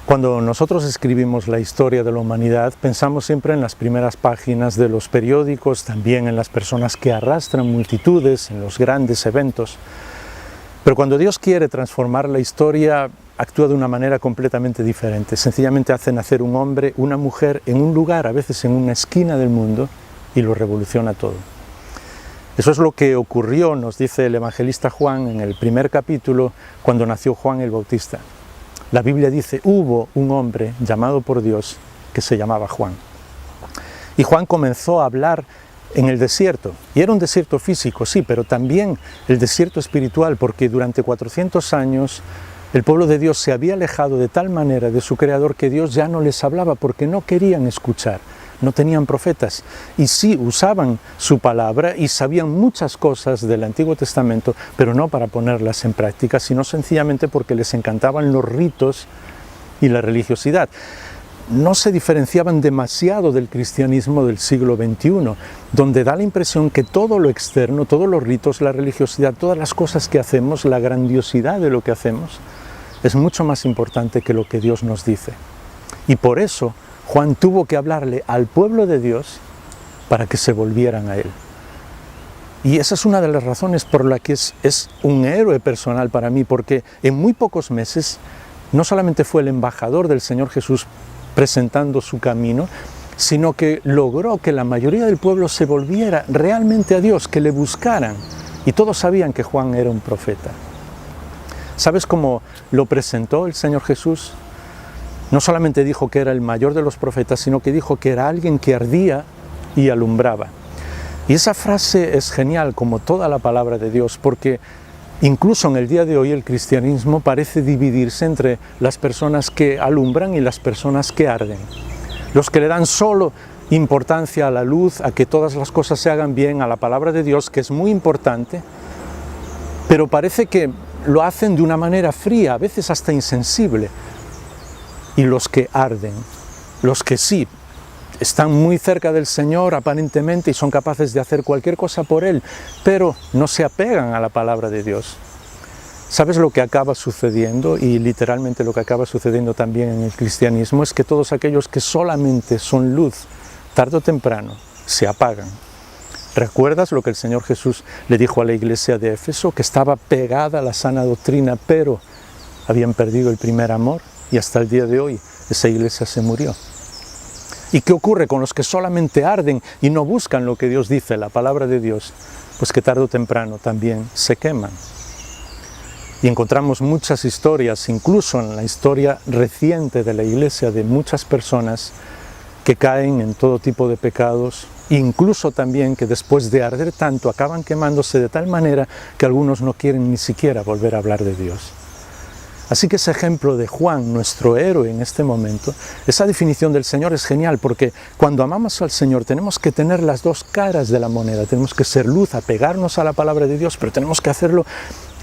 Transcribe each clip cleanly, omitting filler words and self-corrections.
Cuando nosotros escribimos la historia de la humanidad, pensamos siempre en las primeras páginas de los periódicos, también en las personas que arrastran multitudes, en los grandes eventos. Pero cuando Dios quiere transformar la historia, actúa de una manera completamente diferente. Sencillamente hace nacer un hombre, una mujer, en un lugar, a veces en una esquina del mundo, y lo revoluciona todo. Eso es lo que ocurrió, nos dice el evangelista Juan en el primer capítulo, cuando nació Juan el Bautista. La Biblia dice, hubo un hombre llamado por Dios que se llamaba Juan. Y Juan comenzó a hablar en el desierto, y era un desierto físico, sí, pero también el desierto espiritual, porque durante 400 años el pueblo de Dios se había alejado de tal manera de su Creador que Dios ya no les hablaba porque no querían escuchar. No tenían profetas, y sí usaban su palabra y sabían muchas cosas del Antiguo Testamento, pero no para ponerlas en práctica, sino sencillamente porque les encantaban los ritos y la religiosidad. No se diferenciaban demasiado del cristianismo del siglo XXI, donde da la impresión que todo lo externo, todos los ritos, la religiosidad, todas las cosas que hacemos, la grandiosidad de lo que hacemos, es mucho más importante que lo que Dios nos dice. Y por eso Juan tuvo que hablarle al pueblo de Dios para que se volvieran a Él. Y esa es una de las razones por la que es un héroe personal para mí, porque en muy pocos meses no solamente fue el embajador del Señor Jesús presentando su camino, sino que logró que la mayoría del pueblo se volviera realmente a Dios, que le buscaran. Y todos sabían que Juan era un profeta. ¿Sabes cómo lo presentó el Señor Jesús? No solamente dijo que era el mayor de los profetas, sino que dijo que era alguien que ardía y alumbraba. Y esa frase es genial, como toda la palabra de Dios, porque incluso en el día de hoy el cristianismo parece dividirse entre las personas que alumbran y las personas que arden. Los que le dan solo importancia a la luz, a que todas las cosas se hagan bien, a la palabra de Dios, que es muy importante, pero parece que lo hacen de una manera fría, a veces hasta insensible. Y los que arden, los que sí, están muy cerca del Señor aparentemente y son capaces de hacer cualquier cosa por Él, pero no se apegan a la palabra de Dios. ¿Sabes lo que acaba sucediendo? Y literalmente lo que acaba sucediendo también en el cristianismo es que todos aquellos que solamente son luz, tarde o temprano, se apagan. ¿Recuerdas lo que el Señor Jesús le dijo a la iglesia de Éfeso? Que estaba pegada a la sana doctrina, pero habían perdido el primer amor. Y hasta el día de hoy esa iglesia se murió. ¿Y qué ocurre con los que solamente arden y no buscan lo que Dios dice, la palabra de Dios? Pues que tarde o temprano también se queman. Y encontramos muchas historias, incluso en la historia reciente de la iglesia, de muchas personas que caen en todo tipo de pecados, incluso también que después de arder tanto acaban quemándose de tal manera que algunos no quieren ni siquiera volver a hablar de Dios. Así que ese ejemplo de Juan, nuestro héroe en este momento, esa definición del Señor es genial, porque cuando amamos al Señor tenemos que tener las dos caras de la moneda, tenemos que ser luz, apegarnos a la palabra de Dios, pero tenemos que hacerlo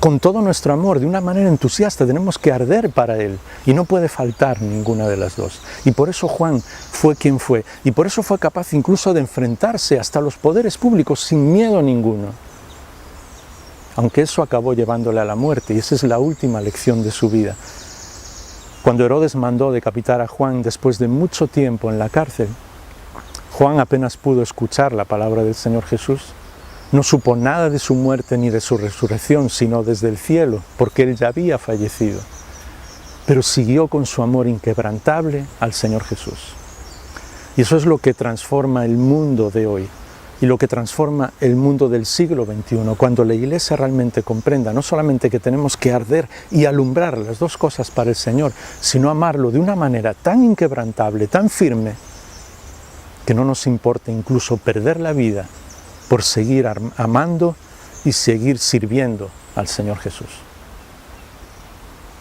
con todo nuestro amor, de una manera entusiasta, tenemos que arder para Él, y no puede faltar ninguna de las dos. Y por eso Juan fue quien fue, y por eso fue capaz incluso de enfrentarse hasta los poderes públicos sin miedo ninguno. Aunque eso acabó llevándole a la muerte, y esa es la última lección de su vida. Cuando Herodes mandó decapitar a Juan después de mucho tiempo en la cárcel, Juan apenas pudo escuchar la palabra del Señor Jesús. No supo nada de su muerte ni de su resurrección, sino desde el cielo, porque él ya había fallecido. Pero siguió con su amor inquebrantable al Señor Jesús. Y eso es lo que transforma el mundo de hoy. Y lo que transforma el mundo del siglo XXI, cuando la Iglesia realmente comprenda no solamente que tenemos que arder y alumbrar las dos cosas para el Señor, sino amarlo de una manera tan inquebrantable, tan firme, que no nos importe incluso perder la vida por seguir amando y seguir sirviendo al Señor Jesús.